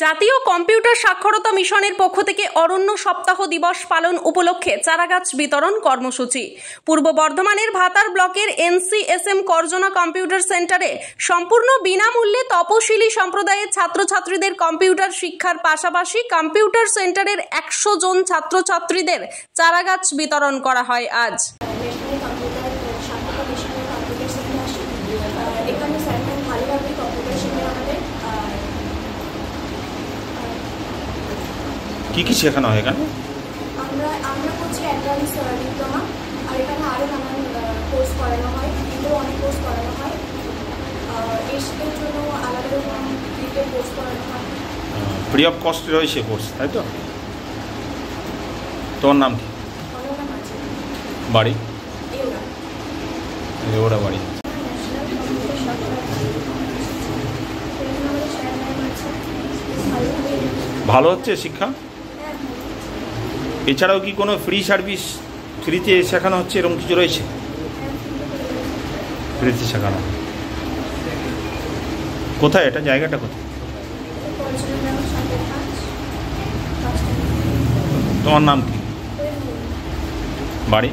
জাতীয় কম্পিউটার সাক্ষরতা মিশনের পক্ষ থেকে অরণ্য সপ্তাহ দিবস পালন উপলক্ষে চারাগাছ বিতরণ কর্মসূচি। পূর্ব বর্ধমানের ভাতার ব্লকের NCSM করজনা কম্পিউটার সেন্টারে সম্পূর্ণ বিনামূল্যে তপশিলি সম্প্রদায়ের ছাত্রছাত্রীদের কম্পিউটার শিক্ষার পাশাপাশি কম্পিউটার সেন্টারের 100 জন ছাত্রছাত্রীদের চারাগাছ বিতরণ করা হয় আজ। কি কি শেখানো হয় এখানে? আমরা করছি অ্যাডভান্স ডিপ্লোমা, আর এখানে আরও নানান কোর্স করানো হয়, এগুলো অনেক কোর্স করানো হয়। এর জন্য আলাদা রকম ডিটেল কোর্স করানো হয়। ফ্রি অফ কস্ট রয়েছে কোর্স, তাই তো? তোমার নাম কি? বাড়ি? এওরা বাড়ি। ভালো হচ্ছে শিক্ষা? এছাড়াও কি কোনো ফ্রি সার্ভিস, ফ্রিতে শেখানো হচ্ছে এরকম কিছু রয়েছে? ফ্রিতে শেখানো। কোথায় এটা, জায়গাটা কোথায়? তোমার নাম কি? বাড়ি?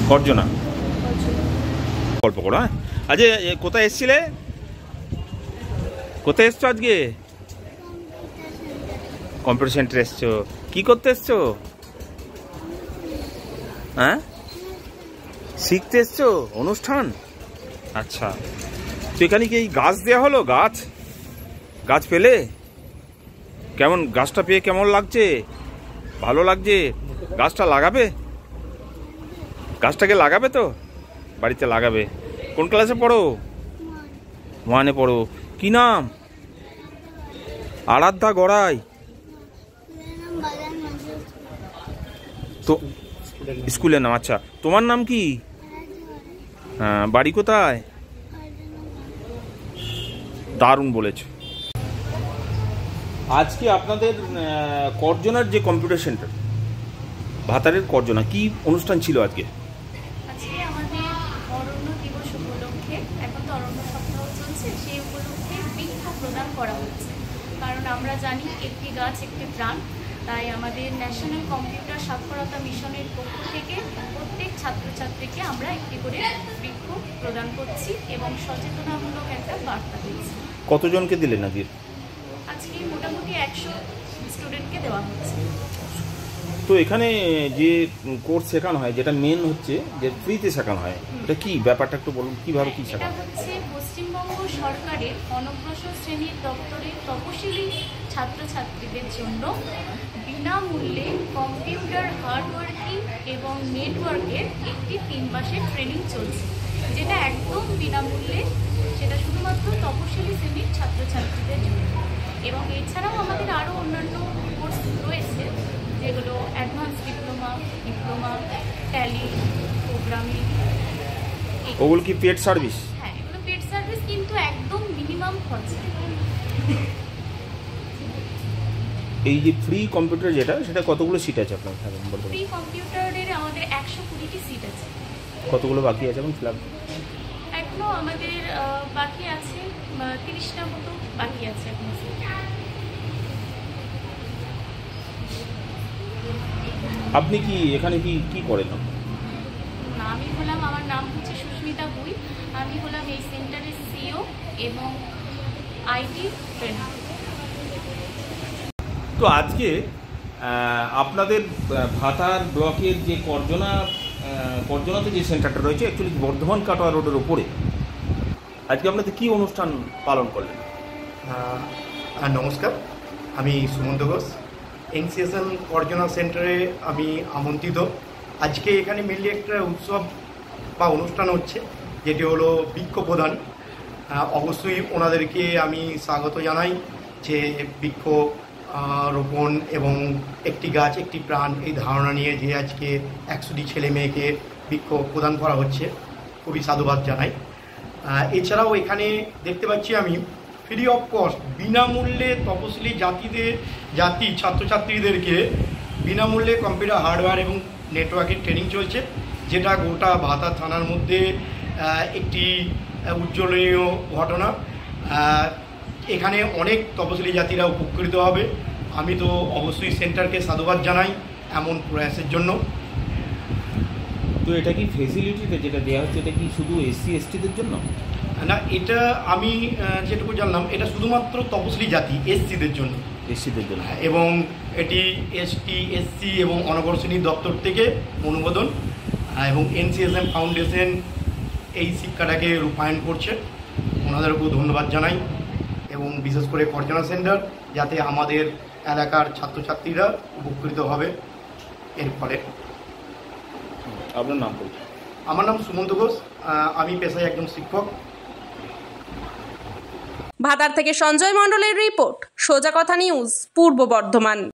করজনা। গল্প করো। হ্যাঁ, আজ কোথায় এসছিলে? কোথায় এসছো আজকে? কম্পিউটার সেন্টারে এসছো। কি করতে এসছো? হ্যাঁ, শিখতে এসছো? অনুষ্ঠান? আচ্ছা, তো এখানে কি গাছ দেওয়া হলো? গাছ পেলে কেমন? গাছটা পেয়ে কেমন লাগছে? ভালো লাগছে? গাছটা লাগাবে? গাছটাকে লাগাবে তো? বাড়িতে লাগাবে। কোন ক্লাসে পড়ো? 1-এ পড়ো। কি নাম? আরাধ্যা গড়াই। তো স্কুলের নাম? আচ্ছা, তোমার নাম কি? হ্যাঁ, বাড়ি কোথায়? দারুণ বলেছ। আজকে আপনাদের করজনার যে কম্পিউটার সেন্টার, ভাতারের করজনা, কি অনুষ্ঠান ছিল আজকে? আজকে আমাদের অরণ্য দিবস উপলক্ষে, এখন তো অরণ্য সপ্তাহ চলছে, সেই উপলক্ষে বৃক্ষ প্রদান করা হচ্ছে। কারণ আমরা জানি একটি গাছ একটি প্রাণ, তাই আমাদের ন্যাশনাল কম্পিউটার সাক্ষরতা মিশনের পক্ষ থেকে প্রত্যেক ছাত্রছাত্রীকে আমরা একটি করে বৃক্ষ প্রদান করছি এবং সচেতনামূলক একটা বার্তা দিচ্ছি। কতজনকে দিলেন আজকে? আজকে মোটামুটি 100 স্টুডেন্টকে দেওয়া হচ্ছে। তো এখানে যে কোর্স শেখানো হয়, যেটা মেন হচ্ছে যে ফ্রিতে শেখানো হয়, এটা কি ব্যাপারটা একটু বলুন, কিভাবে কি শেখানো? এটা হচ্ছে পশ্চিমবঙ্গ সরকারের অনগ্রসর শ্রেণীর দপ্তরের তপশিলি ছাত্রছাত্রীদের জন্য বিনামূল্যে কম্পিউটার হার্ডওয়ার্কিং এবং নেটওয়ার্কের একটি 3 মাসের ট্রেনিং চলছে, যেটা একদম বিনামূল্যে, সেটা শুধুমাত্র তপশিলি শ্রেণীর ছাত্রছাত্রীদের জন্য। এবং এছাড়াও আমাদের আরও অন্যান্য কোর্স রয়েছে, যেগুলো অ্যাডভান্স ডিপ্লোমা, ট্যালি, প্রোগ্রামিং। ওগুলো কি পেড সার্ভিস? হ্যাঁ, এগুলো পেড সার্ভিস, কিন্তু একদম মিনিমাম খরচা। এই যে ফ্রি কম্পিউটার যেটা, সেটা কতগুলো সিট আছে আপনার? ফ্রি কম্পিউটারের আমাদের 120টি সিট আছে। কতগুলো বাকি আছে এখন ফিল আপ? এখনো আমাদের বাকি আছে 30টা মতো বাকি আছে এখন। আপনি কি এখানে কি করেন? আমি হলাম, আমার নাম হচ্ছে সুস্মিতা বুই। আমি হলাম এই সেন্টারের সিইও এবং আইটি ট্রেনার। তো আজকে আপনাদের ভাতার ব্লকের যে করজনাতে যে সেন্টারটা রয়েছে, অ্যাকচুয়ালি বর্ধমান কাটোয়া রোডের ওপরে, আজকে আপনাদের কি অনুষ্ঠান পালন করলেন? নমস্কার, আমি সুমন্ত ঘোষ, NCSM করজনা সেন্টারে আমি আমন্ত্রিত। আজকে এখানে মেনলি একটা উৎসব বা অনুষ্ঠান হচ্ছে, যেটি হলো বৃক্ষ প্রদান। অবশ্যই ওনাদেরকে আমি স্বাগত জানাই যে বৃক্ষ রোপণ এবং একটি গাছ একটি প্রাণ, এই ধারণা নিয়ে যে আজকে 100টি ছেলে মেয়েকে বৃক্ষ প্রদান করা হচ্ছে, খুবই সাধুবাদ জানাই। এছাড়াও এখানে দেখতে পাচ্ছি আমি ফ্রি অফ কস্ট, বিনামূল্যে তপশিলি ছাত্রছাত্রীদেরকে বিনামূল্যে কম্পিউটার হার্ডওয়্যার এবং নেটওয়ার্কের ট্রেনিং চলছে, যেটা গোটা ভাতা থানার মধ্যে একটি উজ্জ্বলনীয় ঘটনা। এখানে অনেক তপশিলি জাতিরা উপকৃত হবে। আমি তো অবশ্যই সেন্টারকে সাধুবাদ জানাই এমন প্রয়াসের জন্য। তো এটা কি ফেসিলিটিতে যেটা দেওয়া হচ্ছে এটা কি শুধু এসসি এসটিদের জন্য? না, এটা আমি যেটুকু জানলাম এটা শুধুমাত্র তপশিলি জাতি এসসিদের জন্য। এসসিদের জন্য, এবং এটি এসটি এসসি এবং অনগ্রসনী দপ্তর থেকে অনুমোদন, এবং এনসিএসএম ফাউন্ডেশন এই শিক্ষাটাকে রূপায়ণ করছে। ওনাদেরকেও ধন্যবাদ জানাই, এবং বিশেষ করে কর্জনা সেন্টার, যাতে আমাদের এলাকার ছাত্রছাত্রীরা উপকৃত হবে এর ফলে। আপনার নাম বলুন। আমার নাম সুমন্ত ঘোষ, আমি পেশায় একজন শিক্ষক। ভাতার থেকে সঞ্জয় মণ্ডলের রিপোর্ট, সোজা কথা নিউজ, পূর্ব বর্ধমান।